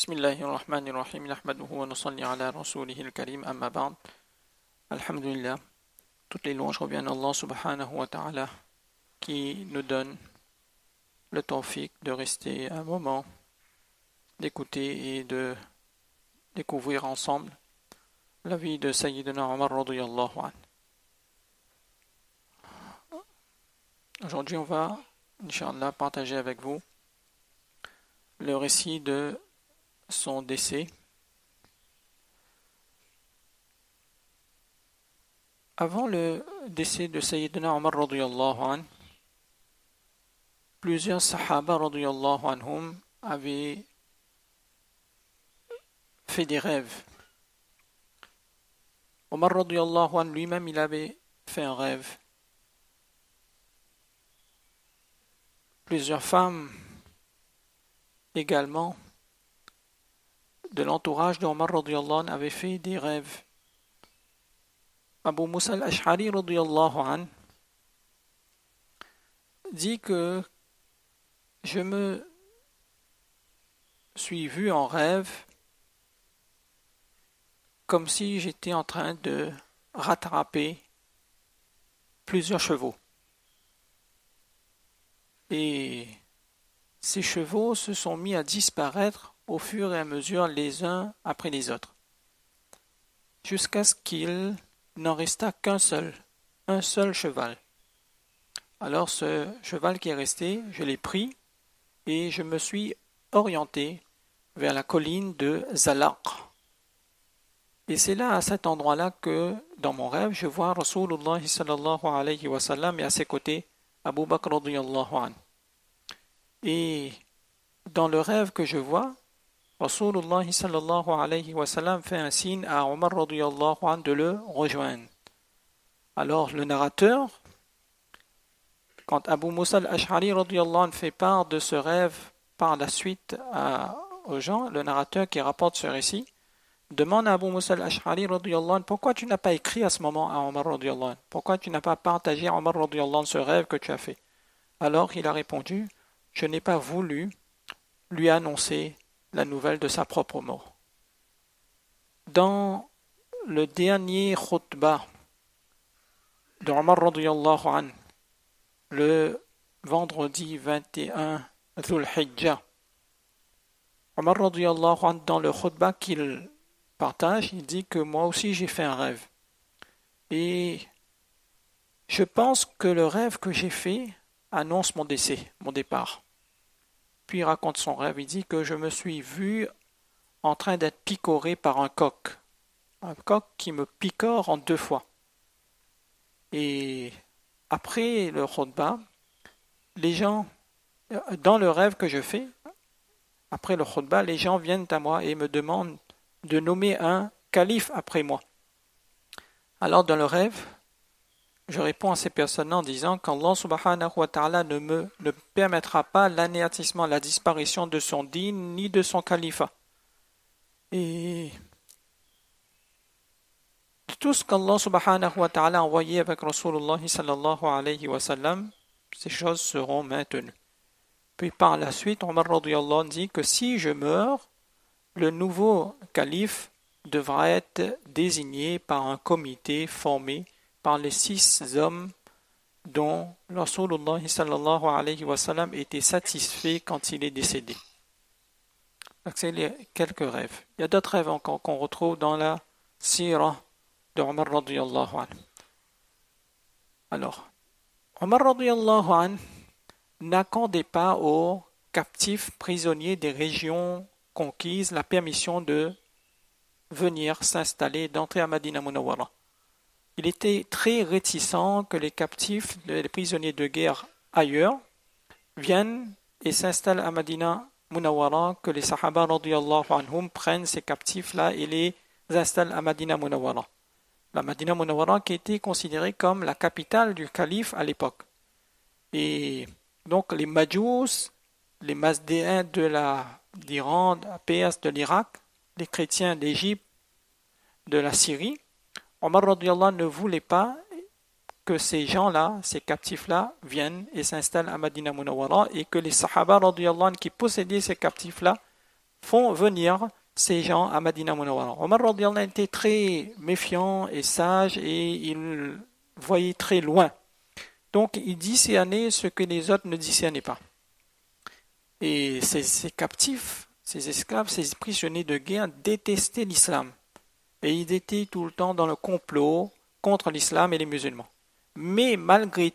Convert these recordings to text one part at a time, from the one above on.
بسم الله الرحمن الرحيم نحمده ونصلي على رسوله الكريم أما بعد الحمد لله. Toutes les louanges reviennent à Allah subhanahu wa ta'ala qui nous donne le tawfiq de rester un moment, d'écouter et de découvrir ensemble la vie de Sayyidina Omar radiyallahu anhu. Aujourd'hui on va, Inch'Allah, partager avec vous le récit de son décès. Avant le décès de Sayyidina Omar radiyallahu anhu, plusieurs sahaba radiyallahu anhum avaient fait des rêves. Omar radiyallahu anhu lui-même, il avait fait un rêve. Plusieurs femmes également de l'entourage d'Omar radiyallahu anhu avaient fait des rêves. Abu Musa al-Ash'ari radiyallahu anhu dit que je me suis vu en rêve comme si j'étais en train de rattraper plusieurs chevaux. Et ces chevaux se sont mis à disparaître au fur et à mesure les uns après les autres, jusqu'à ce qu'il n'en resta un seul cheval. Alors ce cheval qui est resté, je l'ai pris et je me suis orienté vers la colline de Zalaq. Et c'est là, à cet endroit-là, que dans mon rêve, je vois Rasulullah sallallahu alayhi wa sallam et à ses côtés Abu Bakr radiyallahu anhu. Et dans le rêve que je vois, Rasulullah sallallahu alayhi wa sallam fait un signe à Omar radiyallahu anhu de le rejoindre. Alors le narrateur, quand Abu Musa al-Ash'ari radiyallahu anhu fait part de ce rêve par la suite aux gens, le narrateur qui rapporte ce récit demande à Abu Musa al-Ash'ari radiyallahu anhu, pourquoi tu n'as pas écrit à ce moment à Omar radiyallahu anhu? Pourquoi tu n'as pas partagé à Omar radiyallahu anhu ce rêve que tu as fait? Alors il a répondu, je n'ai pas voulu lui annoncer la nouvelle de sa propre mort. Dans le dernier khutbah de Omar radiyallahu anhu, le vendredi 21 Dhul Hijjah, Omar radiyallahu anhu, dans le khutbah qu'il partage, il dit que moi aussi j'ai fait un rêve. Et je pense que le rêve que j'ai fait annonce mon décès, mon départ. Puis il raconte son rêve, il dit que je me suis vu en train d'être picoré par un coq qui me picore en 2 fois. Et après le khutbah, les gens, dans le rêve que je fais, après le khutbah, les gens viennent à moi et me demandent de nommer un calife après moi. Alors dans le rêve, je réponds à ces personnes en disant qu'Allah subhanahu wa ta'ala ne permettra pas l'anéantissement, la disparition de son dîn ni de son califat. Et tout ce qu'Allah subhanahu wa ta'ala a envoyé avec Rasulullah sallallahu alayhi wa sallam, ces choses seront maintenues. Puis par la suite, Omar radiyallahu anhu dit que si je meurs, le nouveau calife devra être désigné par un comité formé par les 6 hommes dont Rasulullah sallallahu alayhi wa sallam était satisfait quand il est décédé. Donc c'est quelques rêves. Il y a d'autres rêves encore qu'on retrouve dans la sira de Omar radiyallahu anhu. Alors, Omar radiyallahu anhu n'accordait pas aux captifs prisonniers des régions conquises la permission de venir s'installer, d'entrer à Madina Munawwara. Il était très réticent que les captifs, les prisonniers de guerre ailleurs, viennent et s'installent à Madina Munawwara, que les Sahaba radiyallahu anhum prennent ces captifs-là et les installent à Madina Munawwara. La Madina Munawwara qui était considérée comme la capitale du calife à l'époque. Et donc les Majous, les Mazdéens d'Iran, de la Perse, de l'Irak, les chrétiens d'Égypte, de la Syrie, Omar radiyallahu anhu ne voulait pas que ces gens-là, ces captifs-là, viennent et s'installent à Madina Munawwara et que les Sahaba radiyallahu anhu qui possédaient ces captifs-là font venir ces gens à Madina Munawwara. Omar radiyallahu anhu était très méfiant et sage et il voyait très loin. Donc il discernait ce que les autres ne discernaient pas. Et ces captifs, ces esclaves, ces prisonniers de guerre détestaient l'islam. Et ils étaient tout le temps dans le complot contre l'islam et les musulmans. Mais malgré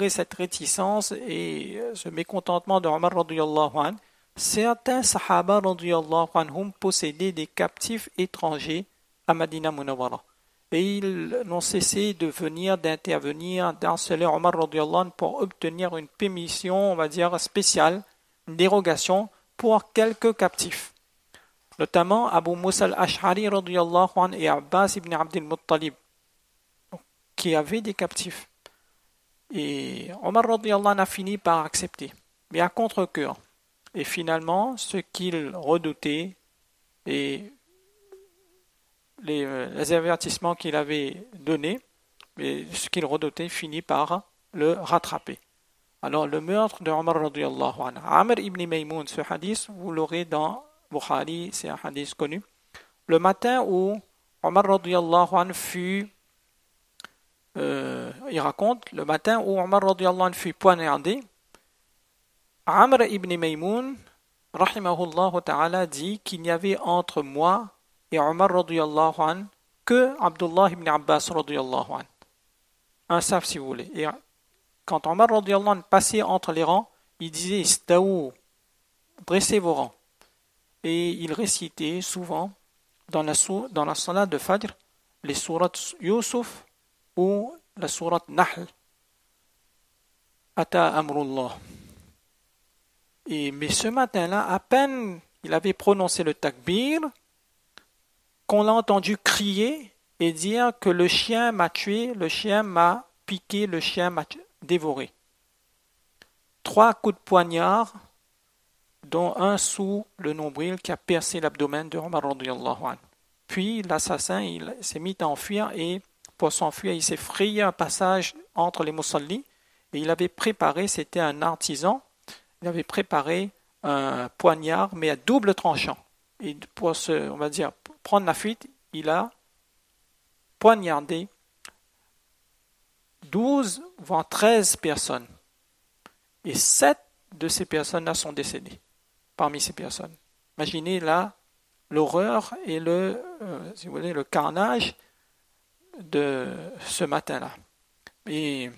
cette réticence et ce mécontentement de Omar radiyallahu anhu, certains sahaba radiyallahu anhum possédaient des captifs étrangers à Madina Munawwara. Et ils n'ont cessé d'intervenir, d'harceler Omar radiyallahu anhu pour obtenir une permission, on va dire, spéciale, une dérogation pour quelques captifs. Notamment Abu Musa al-Ash'ari radiyallahu anhu et Abbas ibn Abdul Muttalib, qui avaient des captifs. Et Omar radiyallahu anhu a fini par accepter, mais à contre-cœur. Et finalement, ce qu'il redoutait et les avertissements qu'il avait donnés, et ce qu'il redoutait finit par le rattraper. Alors le meurtre de Omar radiyallahu anhu, Amr ibn Maymoun, ce hadith, vous l'aurez dans Bukhari, c'est un hadith connu. Le matin où Omar radiyallahu anhu il raconte, le matin où Omar radiyallahu anhu fut poignardé, Amr ibn Maymoun, rahimahullah ta'ala, dit qu'il n'y avait entre moi et Omar radiyallahu anhu que Abdullah ibn Abbas radiyallahu anhu. Un saf si vous voulez. Et quand Omar radiyallahu anhu passait entre les rangs, il disait Istaou, dressez vos rangs. Et il récitait souvent dans la salat de Fajr les sourates Yusuf ou la sourate Nahl. Ata amrullah. Mais ce matin-là, à peine il avait prononcé le takbir, qu'on l'a entendu crier et dire que le chien m'a tué, le chien m'a piqué, le chien m'a dévoré. 3 coups de poignard, dont un sous le nombril qui a percé l'abdomen de Omar radiyallahu anhu. Puis l'assassin il s'est mis à enfuir et pour s'enfuir, il s'est frayé un passage entre les musallis et il avait préparé, c'était un artisan, il avait préparé un poignard mais à double tranchant. Et pour on va dire, prendre la fuite, il a poignardé 12 voire 13 personnes. Et 7 de ces personnes-là sont décédées parmi ces personnes. Imaginez là l'horreur et si vous voulez, le carnage de ce matin-là. Et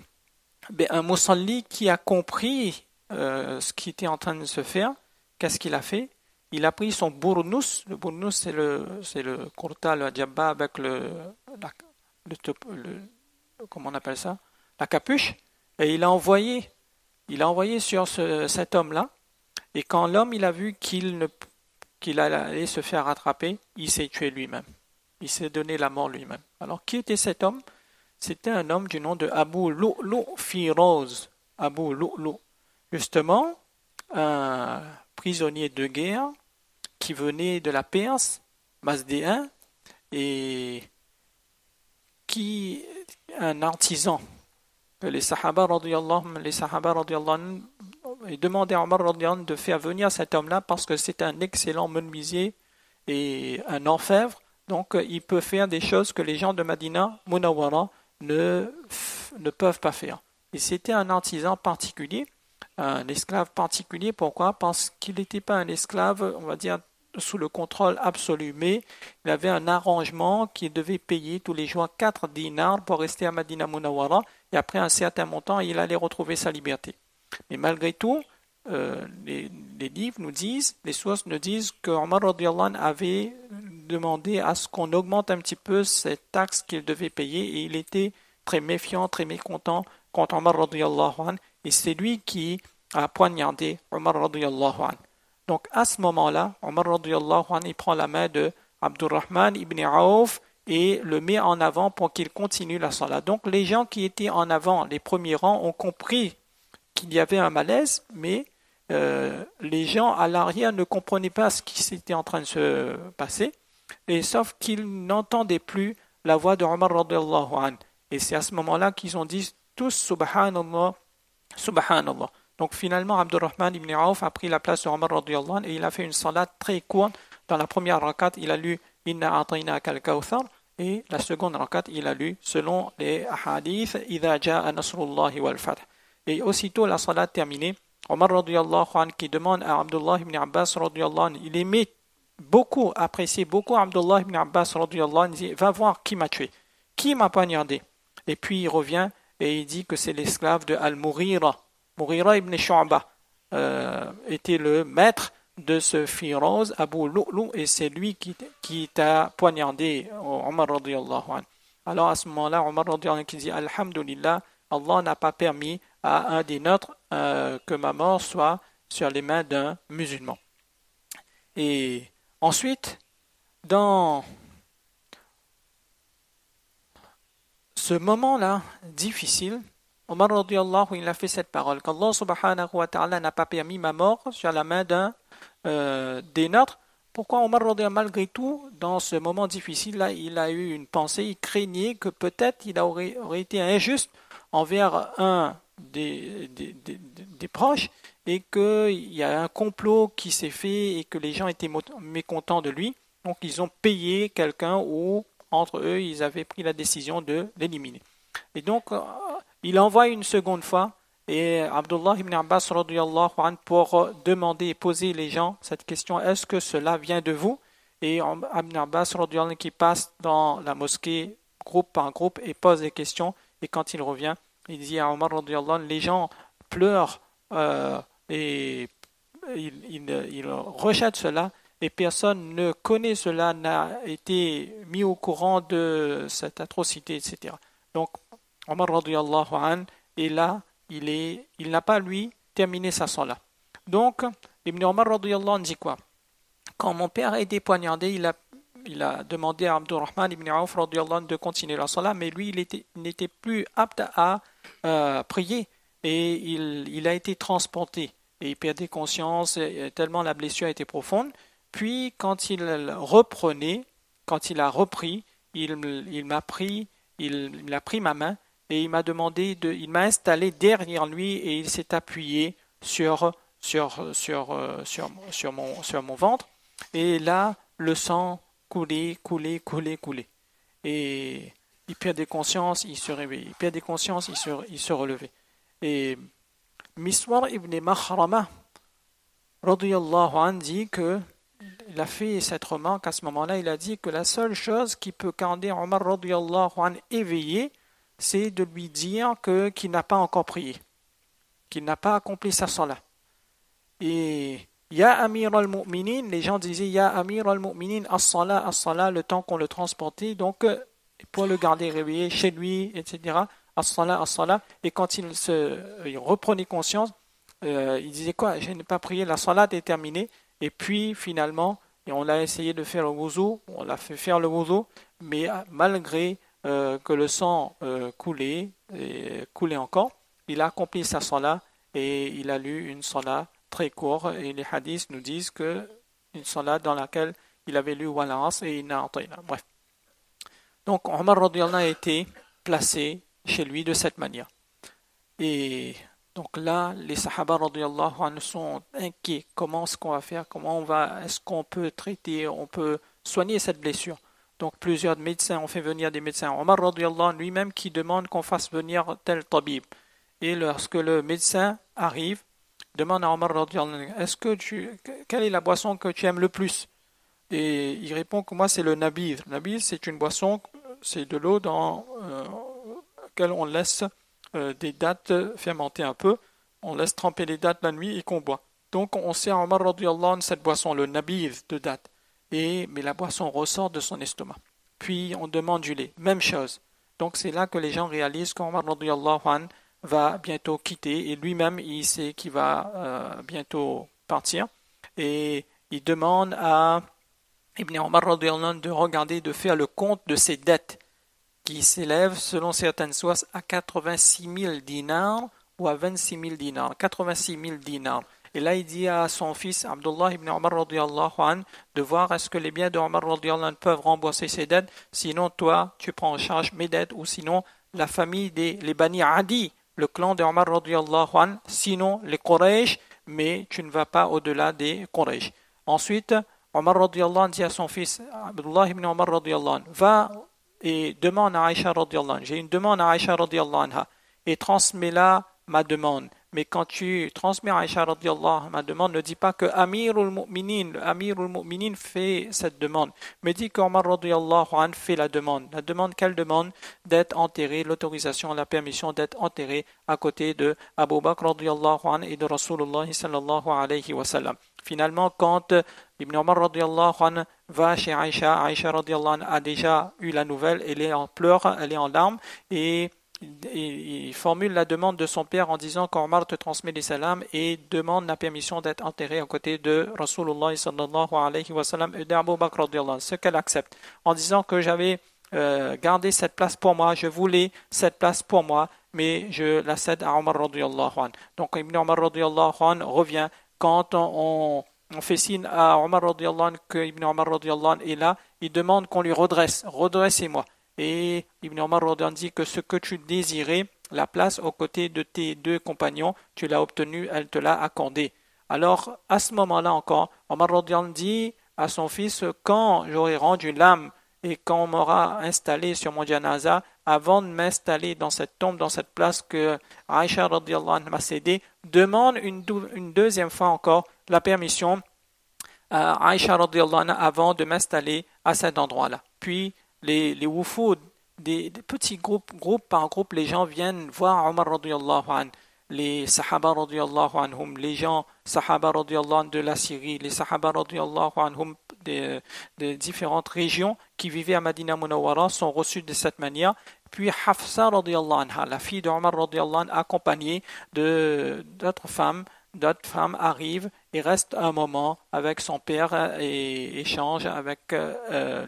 un musalli qui a compris ce qui était en train de se faire, qu'est-ce qu'il a fait? Il a pris son bournous. Le bournous, c'est le kurta, le djabba avec comment on appelle ça? La capuche. Et il a envoyé sur cet homme-là. Et quand l'homme il a vu qu'il allait se faire rattraper, il s'est tué lui-même. Il s'est donné la mort lui-même. Alors qui était cet homme? C'était un homme du nom de Abu Lu'lu' Firoz. Abu Lu'lu'. Justement, un prisonnier de guerre qui venait de la Perse, Mazdéen, et qui un artisan que les Sahaba radiyallahu anhu et demandé à Omar radiyallahu anhu de faire venir cet homme-là parce que c'est un excellent menuisier et un orfèvre, donc il peut faire des choses que les gens de Madina Munawwara ne peuvent pas faire. Et c'était un artisan particulier, un esclave particulier. Pourquoi? Parce qu'il n'était pas un esclave, on va dire, sous le contrôle absolu, mais il avait un arrangement qu'il devait payer tous les jours 4 dinars pour rester à Madina Munawwara, et après un certain montant, il allait retrouver sa liberté. Mais malgré tout, les livres nous disent, les sources nous disent que Omar radiyallahu anhu avait demandé à ce qu'on augmente un petit peu cette taxe qu'il devait payer, et il était très méfiant, très mécontent contre Omar radiyallahu anhu, et c'est lui qui a poignardé Omar radiyallahu anhu. Donc à ce moment-là, Omar radiyallahu anhu il prend la main de Abdurrahman ibn Auf et le met en avant pour qu'il continue la salat. Donc les gens qui étaient en avant, les premiers rangs, ont compris qu'il y avait un malaise, mais les gens à l'arrière ne comprenaient pas ce qui s'était en train de se passer, et sauf qu'ils n'entendaient plus la voix de Omar radiyallahu anhu. Et c'est à ce moment-là qu'ils ont dit tous Subhanallah, Subhanallah. Donc finalement, Abdurrahman ibn Auf a pris la place de Omar radiyallahu anhu et il a fait une salat très courte. Dans la première rakat, il a lu Inna a'taynaka al-kawthar et la seconde rakat, il a lu selon les hadiths Idha ja'a nasrullahi wal fath. Et aussitôt la salat terminée, Omar radiyallahu anhu qui demande à Abdullah ibn Abbas radiyallahu anhu, il aimait beaucoup, appréciait beaucoup Abdullah ibn Abbas radiyallahu anhu, il dit va voir qui m'a tué, qui m'a poignardé. Et puis il revient et il dit que c'est l'esclave de Al-Mughira. Mughira ibn Shu'ba était le maître de ce Firoz, Abu Lu'lu, et c'est lui qui t'a poignardé, Omar radiyallahu anhu. Alors à ce moment-là, Omar radiyallahu anhu qui dit Alhamdulillah, Allah n'a pas permis à un des nôtres que ma mort soit sur les mains d'un musulman. Et ensuite, dans ce moment-là difficile, Omar radiyallahu il a fait cette parole qu'Allah subhanahu wa ta'ala n'a pas permis ma mort sur la main d'un des nôtres. Pourquoi Omar radiyallahu malgré tout, dans ce moment difficile-là, il a eu une pensée, il craignait que peut-être il aurait été injuste envers un des proches et qu'il y a un complot qui s'est fait et que les gens étaient mécontents de lui. Donc ils ont payé quelqu'un ou entre eux, ils avaient pris la décision de l'éliminer. Et donc, il envoie une seconde fois et Abdullah ibn Abbas radiyallahu anhu pour demander et poser les gens cette question, est-ce que cela vient de vous? Et Ibn Abbas radiyallahu anhu qui passe dans la mosquée groupe par groupe et pose des questions et quand il revient, il dit à Omar radiyallahu anhu, les gens pleurent et ils rejettent cela et personne ne connaît cela, n'a été mis au courant de cette atrocité, etc. Donc, Omar radiyallahu anhu est là, il n'a pas lui terminé sa salat. Donc, Ibn Omar radiyallahu anhu dit quoi? Quand mon père a été poignardé, il a demandé à Abdurrahman ibn Auf radiyallahu anhu de continuer la salat, mais lui, il n'était plus apte à prier et il a été transporté et il perdait conscience tellement la blessure était profonde. Puis, quand il reprenait, quand il a repris, il a pris ma main et il m'a demandé il m'a installé derrière lui et il s'est appuyé sur mon ventre. Et là, le sang coulait. Et il perdait conscience, il se réveillait. Il perdait conscience, il se relevait. Et Miswar ibn Makhrama, radiyallahu anhu, dit que il a fait cette remarque à ce moment-là, il a dit que la seule chose qui peut garder Omar radiyallahu anhu éveillé, c'est de lui dire qu'il n'a pas encore prié, qu'il n'a pas accompli sa salat. Et Ya Amir al-Mu'minin, les gens disaient Ya Amir al-Mu'minin, as-salat, as-salat, le temps qu'on le transportait, donc pour le garder réveillé chez lui, etc. As-salat, as-salat. Et quand il reprenait conscience, il disait quoi? Je n'ai pas prié, la salat est terminée. Et puis finalement, on a essayé de faire le wuzu, on l'a fait faire le wuzu, mais malgré que le sang coulait encore, il a accompli sa salat et il a lu une salat très courte. Et les hadiths nous disent que une salat dans laquelle il avait lu Wal Asr et Inna A'tayna. Bref. Donc Omar radiyallahu anhu a été placé chez lui de cette manière. Et donc là, les Sahaba radiyallahu anhu sont inquiets. Comment est-ce qu'on va faire? Est-ce qu'on peut traiter, on peut soigner cette blessure? Donc plusieurs médecins ont fait venir des médecins. Omar radiyallahu anhu lui-même qui demande qu'on fasse venir tel tabib. Et lorsque le médecin arrive, demande à Omar radiyallahu anhu, quelle est la boisson que tu aimes le plus? Et il répond que moi c'est le nabidh. Le nabidh c'est une boisson, c'est de l'eau dans laquelle on laisse des dattes fermentées un peu, on laisse tremper les dattes la nuit et qu'on boit. Donc on sert à Omar radiyallahu anhu cette boisson, le nabidh de dattes. Mais la boisson ressort de son estomac. Puis on demande du lait, même chose. Donc c'est là que les gens réalisent qu'Omar radiyallahu anhu va bientôt quitter et lui-même il sait qu'il va bientôt partir. Et il demande à Ibn Omar radiyallahu anhu de regarder, de faire le compte de ses dettes qui s'élève, selon certaines sources, à 86 000 dinars ou à 26 000 dinars. 86 000 dinars. Et là, il dit à son fils, Abdullah ibn Omar radiyallahu anhu, de voir est-ce que les biens de Omar radiyallahu anhu peuvent rembourser ses dettes. Sinon, toi, tu prends en charge mes dettes, ou sinon, la famille les Bani Adi, le clan de Omar radiyallahu anhu, sinon les Quraysh, mais tu ne vas pas au-delà des Quraysh. Ensuite, Omar radiyallahu anhu dit à son fils, Abdullah ibn Omar radiyallahu anhu, va et demande à Aïcha radiyallahu anha. J'ai une demande à Aïcha radiyallahu anha et transmets-la ma demande. Mais quand tu transmets à Aïcha radiyallahu anha ma demande, ne dis pas que Amirul Mu'minin fait cette demande. Mais dis qu'Omar radiyallahu anhu fait la demande. La demande, quelle demande? D'être enterré, l'autorisation, la permission d'être enterré à côté de Abu Bakr radiyallahu anhu et de Rasulullah sallallahu alayhi wa sallam. Finalement, quand Ibn Omar radiyallahu anhu va chez Aïcha, Aïcha radiyallahu anha a déjà eu la nouvelle, elle est en pleurs, elle est en larmes et il formule la demande de son père en disant qu'Omar te transmet les salams et demande la permission d'être enterré à côté de Rasulullah sallallahu alayhi wa sallam et d'Abu Bakr radiyallahu anhu, ce qu'elle accepte en disant que j'avais gardé cette place pour moi, je voulais cette place pour moi, mais je la cède à Omar radiyallahu anhu. Donc Ibn Omar radiyallahu anhu revient quand on fait signe à Omar radiyallahu anhu que Ibn Omar radiyallahu anhu est là, il demande qu'on lui redressez-moi. Et Ibn Omar radiyallahu anhu dit que ce que tu désirais, la place aux côtés de tes deux compagnons, tu l'as obtenu, elle te l'a accordé. Alors, à ce moment-là encore, Omar radiyallahu anhu dit à son fils, quand j'aurai rendu l'âme et quand on m'aura installé sur mon janaza, avant de m'installer dans cette tombe, dans cette place que Aïcha radiyallahu anha m'a cédée, demande une deuxième fois encore la permission à Aïcha radiyallahu anha avant de m'installer à cet endroit-là. Puis les wufud, des petits groupes par groupe, les gens viennent voir Omar radiyallahu anhu, les sahaba radiyallahu anhum, les gens sahaba radiyallahu anhu de la Syrie, les sahaba radiyallahu anhum des différentes régions qui vivaient à Madina Munawwara sont reçus de cette manière. Puis Hafsa radiyallahu anha, la fille de Omar radiyallahu anhu, accompagnée d'autres femmes arrivent et restent un moment avec son père et échangent avec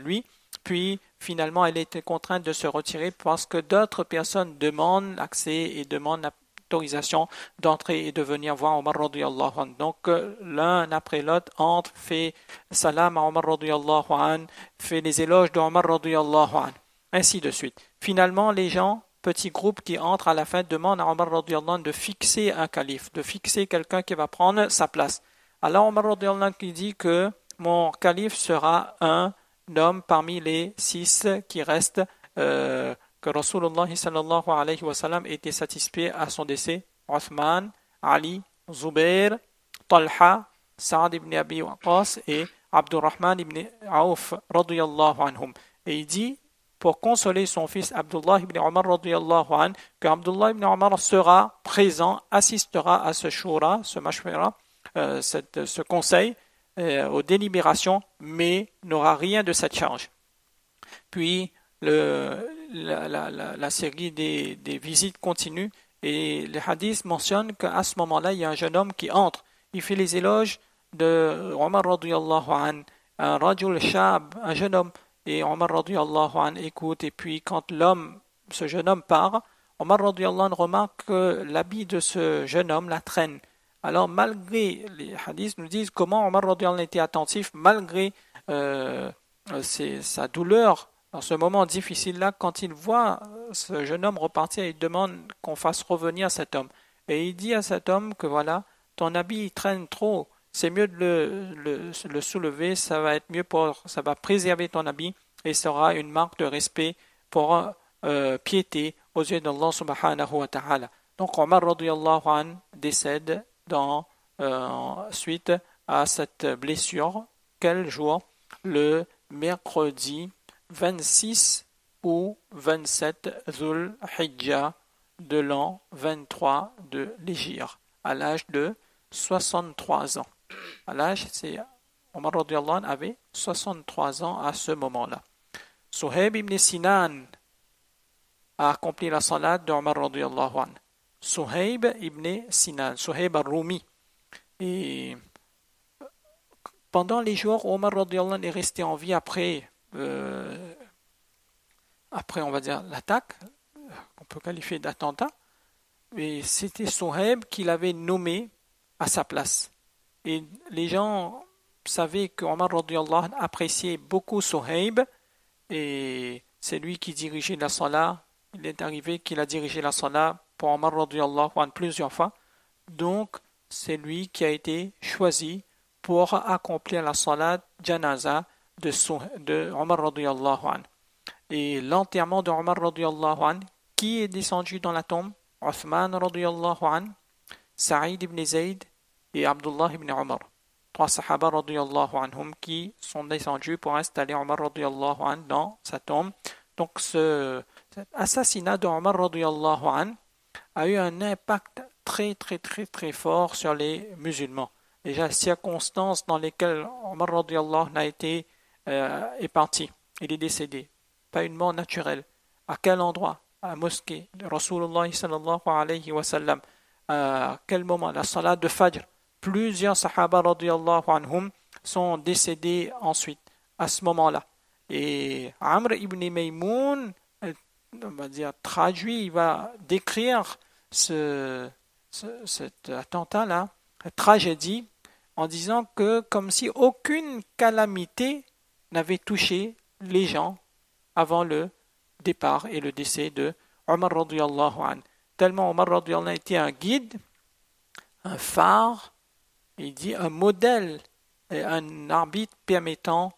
lui. Puis finalement elle était contrainte de se retirer parce que d'autres personnes demandent l'accès et demandent l'autorisation d'entrer et de venir voir Omar radiyallahu anhu. Donc l'un après l'autre entre, fait salam à Omar radiyallahu anhu, fait les éloges de Omar radiyallahu anhu, ainsi de suite. Finalement les gens, petit groupe qui entre à la fin, demandent à Omar radiyallahu anhu de fixer un calife, de fixer quelqu'un qui va prendre sa place. Alors Omar radiyallahu anhu qui dit que mon calife sera un homme parmi les 6 qui restent, que Rasulullah sallallahu alayhi wa sallam était satisfait à son décès: Uthman, Ali, Zubair, Talha, Saad ibn Abi Waqqas et Abdurrahman ibn Auf radiyallahu anhum. Et il dit, pour consoler son fils Abdullah ibn Omar radiyallahu anhu, que Abdullah ibn Omar sera présent, assistera à ce shura, ce mashwara, ce conseil, aux délibérations, mais n'aura rien de cette charge. Puis la série des visites continue et les hadiths mentionnent qu'à ce moment-là, il y a un jeune homme qui entre. Il fait les éloges de Omar radiyallahu anhu, un rajul shab, un jeune homme, et Omar radiyallahu anhu écoute. Et puis quand ce jeune homme part, Omar radiyallahu anhu remarque que l'habit de ce jeune homme la traîne. Alors malgré, les hadiths nous disent comment Omar radiyallahu anhu était attentif malgré sa douleur dans ce moment difficile-là, quand il voit ce jeune homme repartir, il demande qu'on fasse revenir cet homme. Et il dit à cet homme que voilà, ton habit il traîne trop, c'est mieux de le soulever, ça va être mieux ça va préserver ton habit et sera une marque de respect pour piété aux yeux d'Allah subhanahu wa ta'ala. Donc Omar radiyallahu anhu décède suite à cette blessure. Quel jour? Le mercredi 26 ou 27 Dhul Hijjah de l'an 23 de l'Hégire, à l'âge de 63 ans. Omar radiyallahu anhu avait 63 ans à ce moment-là. Suhaib ibn Sinan a accompli la salat de Omar radiyallahu anhu. Suhaib ibn Sinan, Suhaib al-Rumi. Et pendant les jours où Omar radiyallahu anhu est resté en vie après on va dire l'attaque, qu'on peut qualifier d'attentat, et c'était Suhaib qui l'avait nommé à sa place. Et les gens savaient que Omar radiyallahu anhu appréciait beaucoup Suhaib, et c'est lui qui dirigeait la salat. Il est arrivé qu'il a dirigé la salat pour Omar radiyallahu anhu plusieurs fois. Donc, c'est lui qui a été choisi pour accomplir la salat janaza de Omar radiyallahu anhu. Et l'enterrement de Omar radiyallahu anhu, qui est descendu dans la tombe? Uthman radiyallahu anhu, Saïd ibn Zayd et Abdullah ibn Omar. Trois sahaba radiyallahu anhum qui sont descendus pour installer Omar radiyallahu anhu dans sa tombe. Donc cet assassinat de Omar radiyallahu anhu a eu un impact très fort sur les musulmans. Déjà, les circonstances dans lesquelles Omar radiyallahu anhu est parti, il est décédé, pas une mort naturelle. À quel endroit? À la mosquée de Rasulullah sallallahu alayhi wa sallam. À quel moment? La salat de Fajr. Plusieurs sahaba radiyallahu anhum sont décédés ensuite, à ce moment-là. Et Amr ibn Maymoun, on va dire, traduit, il va décrire cet attentat-là, cette tragédie, en disant que comme si aucune calamité n'avait touché les gens avant le départ et le décès de Omar radiyallahu anhu. Tellement Omar radiyallahu anhu était un guide, un phare, il dit un modèle, un arbitre permettant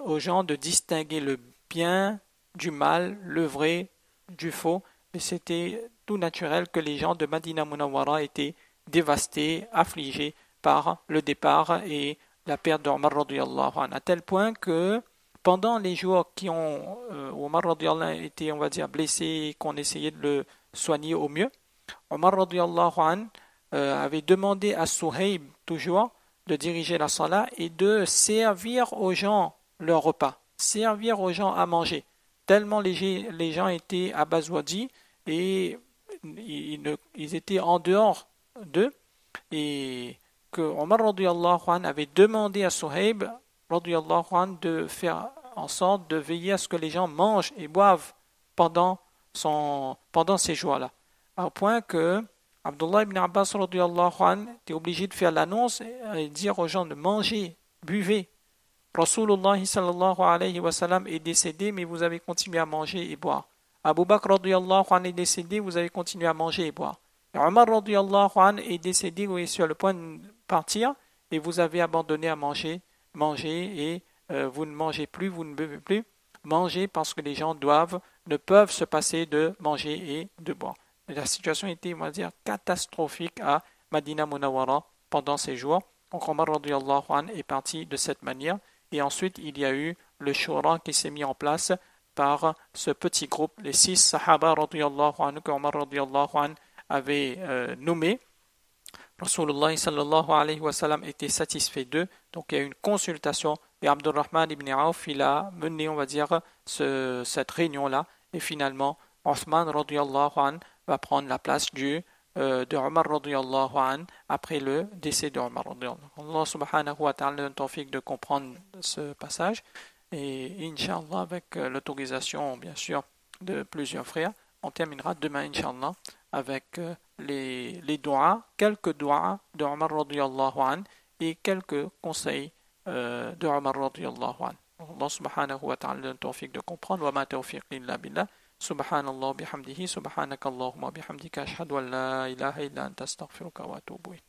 aux gens de distinguer le bien du mal, le vrai du faux. Et c'était tout naturel que les gens de Madina Munawwara étaient dévastés, affligés par le départ et la perte d'Omar radiyallahu anhu, à tel point que pendant les jours où Omar radiyallahu anhu était, on va dire, blessé et qu'on essayait de le soigner au mieux, Omar radiyallahu anhu avait demandé à Suhaib toujours de diriger la salat et de servir aux gens leur repas, servir aux gens à manger. Tellement les gens étaient abasourdis et ils étaient en dehors d'eux, et que Omar radiyallahu anhu avait demandé à Suhaib radiyallahu anhu de faire en sorte de veiller à ce que les gens mangent et boivent pendant ces jours-là. Au point que Abdullah ibn Abbas radiyallahu anhu était obligé de faire l'annonce et dire aux gens de manger, buvez. Rasulullah sallallahu alayhi wa sallam est décédé, mais vous avez continué à manger et boire. Abu Bakr radiyallahu anhu est décédé, vous avez continué à manger et boire. Et Omar radiyallahu anhu est décédé, vous êtes sur le point de partir, et vous avez abandonné à manger et vous ne mangez plus, vous ne buvez plus. Mangez parce que les gens ne peuvent se passer de manger et de boire. Et la situation était, on va dire, catastrophique à Madina Munawwara pendant ces jours. Donc Omar radiyallahu anhu est parti de cette manière. Et ensuite, il y a eu le shura qui s'est mis en place par ce petit groupe, les 6 sahaba radiyallahu anhu que Omar radiyallahu anhu avait nommés. Rasulullah sallallahu alayhi wa sallam était satisfait d'eux. Donc il y a eu une consultation et Abdurrahman ibn Auf, il a mené, on va dire, cette réunion-là. Et finalement, Uthman radiyallahu anhu va prendre la place de Omar radiyallahu anhu après le décès de Omar radiyallahu anhu. Allah subhanahu wa ta'ala donne tawfiq de comprendre ce passage. Et Inch'Allah, avec l'autorisation, bien sûr, de plusieurs frères, on terminera demain, Inch'Allah, avec les doigts, quelques doigts de Omar radiyallahu anhu et quelques conseils de Omar radiyallahu anhu. Allah subhanahu wa ta'ala donne tawfiq de comprendre. Wa ma tawfiq illa billah. Subhanallah bihamdihi, subhanakallahumma bihamdika, ashhadu an la ilaha illa anta astaghfiruka wa atubu ilayk.